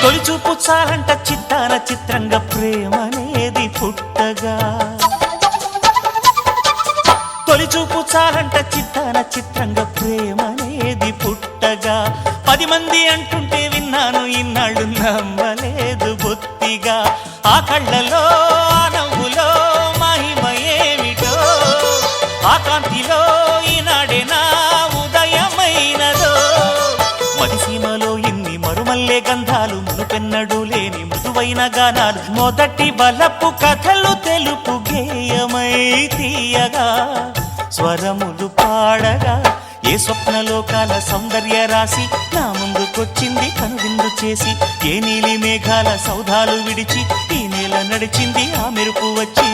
తొలి చూపు చాలంట చిత్తాన చిత్రంగా ప్రేమనేది పుట్టగా, తొలి చూపు చాలంట చిత్తాన చిత్రంగా ప్రేమనేది పుట్టగా, 10 మంది అంటుంటే విన్నాను ఇన్నాళ్ళు నమ్మలేదు బొత్తిగా. ఆ కళ్ళలో ఆ నవ్వులో మహిమ ఏమిటో, ఆ కాంతిలో ఈనాడే నా ఉదయమైనదో. మదిసీమలో ఇన్ని మరుమల్లే గంధాలు, మునుపెన్నడూ లేని మృదువైన గానాలు, మొదటి బలపు కథలు తెలుపు గేయమై తీయగా, స్వరములు పాడగా ఏ స్వప్నలోకాల సౌందర్య రాశి నా ముందుకొచ్చింది కనువిందు చేసి. ఏ నీలి మేఘాల సౌధాలు విడిచి ఈ నేల నడిచింది ఆ మెరుపు వచ్చి.